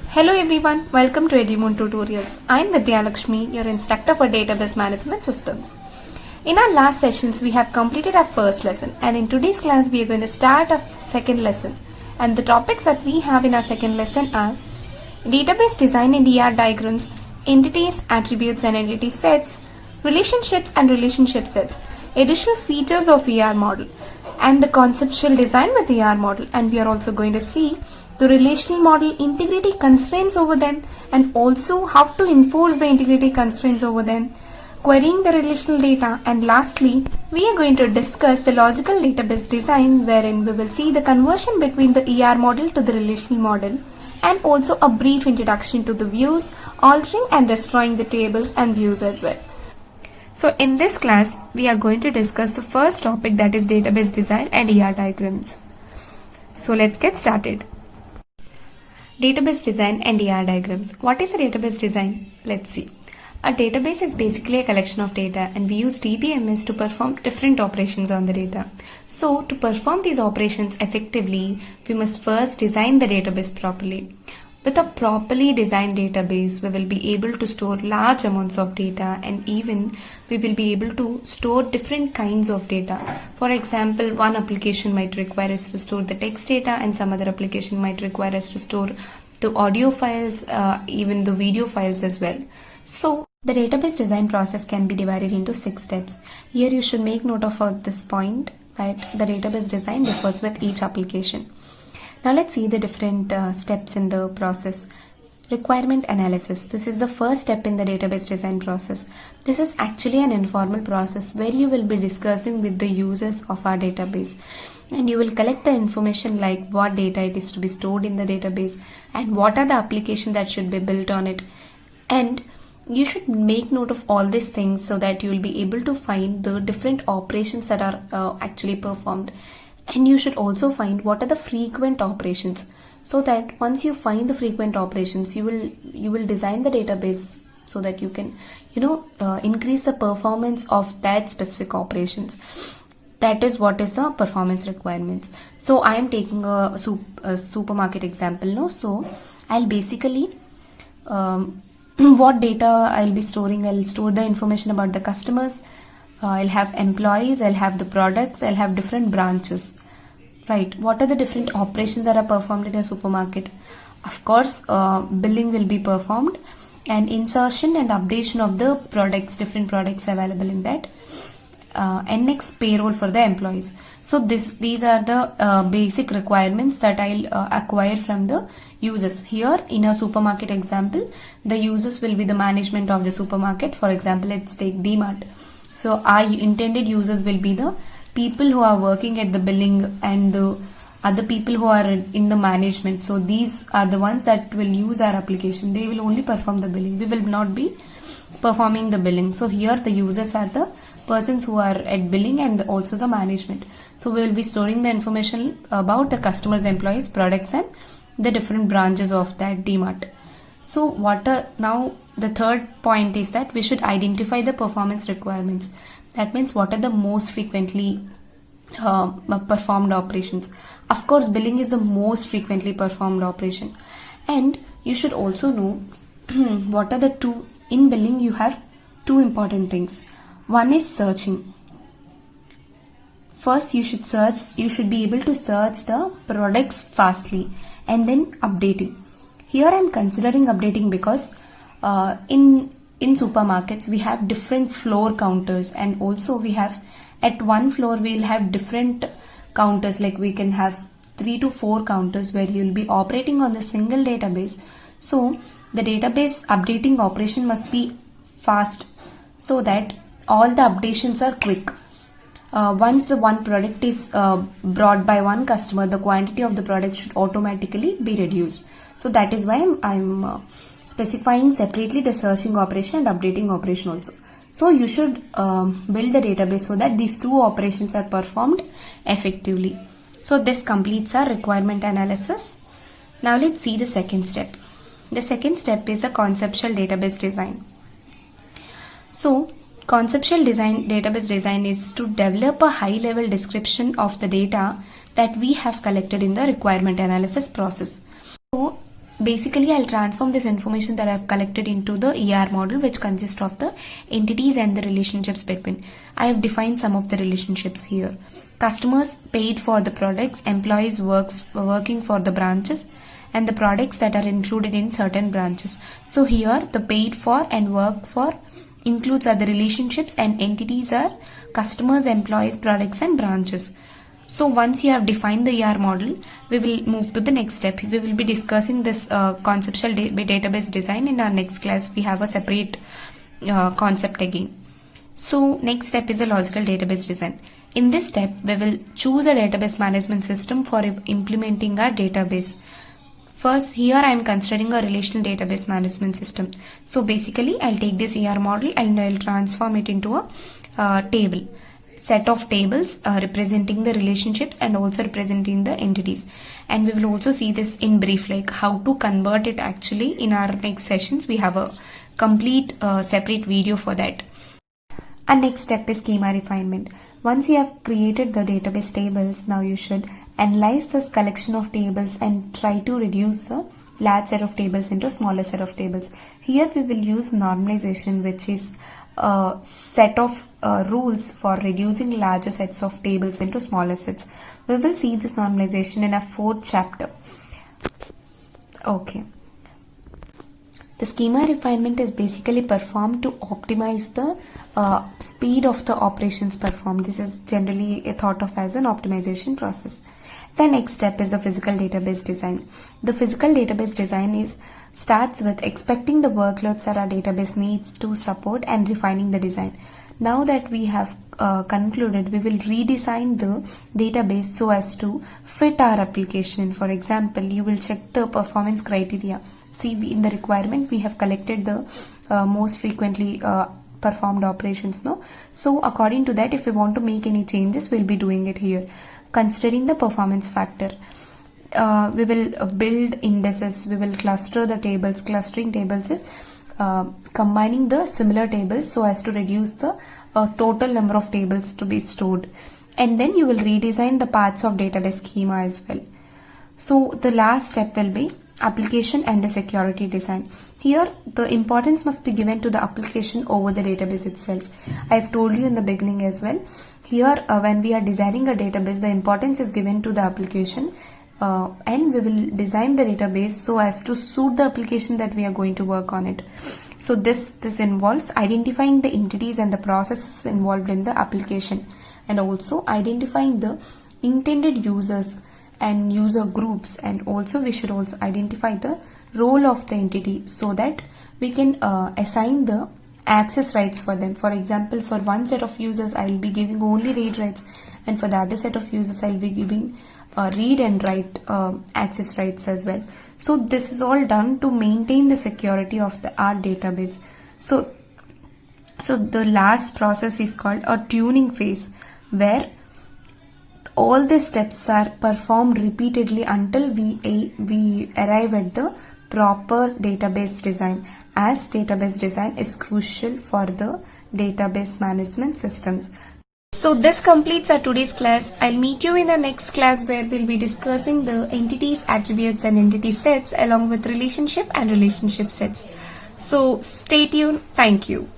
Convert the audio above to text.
Hello everyone, welcome to Edimoon Tutorials. I am Vidya Lakshmi, your instructor for Database Management Systems. In our last sessions, we have completed our first lesson, and in today's class, we are going to start our second lesson. And the topics that we have in our second lesson are database design and ER diagrams, entities, attributes and entity sets, relationships and relationship sets, additional features of ER model, and the conceptual design with ER model. And we are also going to see the relational model integrity constraints over them, and also how to enforce the integrity constraints over them, querying the relational data, and lastly, we are going to discuss the logical database design, wherein we will see the conversion between the ER model to the relational model, and also a brief introduction to the views, altering and destroying the tables and views as well. So in this class, we are going to discuss the first topic, that is database design and ER diagrams. So let's get started. Database design and ER diagrams. What is a database design? Let's see. A database is basically a collection of data, and we use DBMS to perform different operations on the data. So to perform these operations effectively, we must first design the database properly. With a properly designed database, we will be able to store large amounts of data, and even we will be able to store different kinds of data. For example, one application might require us to store the text data, and some other application might require us to store the audio files, even the video files as well. So the database design process can be divided into 6 steps. Here you should make note of this point, that the database design differs with each application. Now let's see the different steps in the process. Requirement analysis. This is the first step in the database design process. This is actually an informal process where you will be discussing with the users of our database, and you will collect the information like what data it is to be stored in the database and what are the applications that should be built on it. And you should make note of all these things so that you will be able to find the different operations that are actually performed. And you should also find what are the frequent operations, so that once you find the frequent operations, you will design the database so that you can increase the performance of that specific operations. That is what is the performance requirements. So I am taking a supermarket example now. So I'll basically what data I'll be storing. I'll store the information about the customers. I'll have employees, I'll have the products, I'll have different branches. Right. What are the different operations that are performed in a supermarket? Of course, billing will be performed, and insertion and updation of the products, different products available in that. And next, payroll for the employees. So these are the basic requirements that I'll acquire from the users. Here in a supermarket example, the users will be the management of the supermarket. For example, let's take DMart. So our intended users will be the people who are working at the billing and the other people who are in the management. So these are the ones that will use our application. They will only perform the billing. We will not be performing the billing. So here the users are the persons who are at billing and also the management. So we will be storing the information about the customers, employees, products, and the different branches of that DMart. So now the third point is that we should identify the performance requirements. That means what are the most frequently performed operations. Of course, billing is the most frequently performed operation. And you should also know what are the two. In billing, you have two important things. One is searching. First, you should be able to search the products fastly, and then updating. Here I am considering updating because in supermarkets we have different floor counters, and also we have at one floor we will have different counters, like we can have 3 to 4 counters where you will be operating on the single database. So the database updating operation must be fast so that all the updations are quick. Once the one product is brought by one customer, the quantity of the product should automatically be reduced. So that is why I'm specifying separately the searching operation and updating operation also. So you should build the database so that these two operations are performed effectively. So this completes our requirement analysis. Now let's see the second step. The second step is a conceptual database design. So conceptual database design is to develop a high level description of the data that we have collected in the requirement analysis process. So basically I'll transform this information that I've collected into the ER model, which consists of the entities and the relationships between. I have defined some of the relationships here. Customers paid for the products, employees working for the branches, and the products that are included in certain branches. So here the paid for and work for includes are the relationships, and entities are customers, employees, products, and branches. So once you have defined the ER model, we will move to the next step. We will be discussing this conceptual database design in our next class. We have a separate concept again. So next step is the logical database design. In this step, we will choose a database management system for implementing our database. First, here I am considering a relational database management system. So basically, I'll take this ER model and I'll transform it into a table. Set of tables representing the relationships and also representing the entities. And we will also see this in brief, like how to convert it actually in our next sessions. We have a complete separate video for that. Our next step is schema refinement. Once you have created the database tables, now you should analyze this collection of tables and try to reduce the large set of tables into smaller set of tables. Here we will use normalization, which is a set of rules for reducing larger sets of tables into smaller sets. We will see this normalization in a 4th chapter. Okay. The schema refinement is basically performed to optimize the speed of the operations performed. This is generally thought of as an optimization process. The next step is the physical database design. The physical database design starts with expecting the workloads that our database needs to support and refining the design. Now that we have concluded, we will redesign the database so as to fit our application. For example, you will check the performance criteria. See, in the requirement, we have collected the most frequently performed operations. No? So according to that, if we want to make any changes, we'll be doing it here. Considering the performance factor, we will build indices, we will cluster the tables. Clustering tables is combining the similar tables so as to reduce the total number of tables to be stored. And then you will redesign the parts of database schema as well. So the last step will be application and the security design. Here the importance must be given to the application over the database itself. I have told you in the beginning as well. Here when we are designing a database, the importance is given to the application and we will design the database so as to suit the application that we are going to work on it. So this involves identifying the entities and the processes involved in the application, and also identifying the intended users and user groups, and also we should also identify the role of the entity so that we can assign the access rights for them. For example, for one set of users I will be giving only read rights, and for the other set of users I will be giving read and write access rights as well. So this is all done to maintain the security of our database. So the last process is called a tuning phase, where all the steps are performed repeatedly until we arrive at the proper database design, as database design is crucial for the database management systems. So this completes our today's class. I'll meet you in the next class where we'll be discussing the entities, attributes and entity sets along with relationship and relationship sets. So stay tuned. Thank you.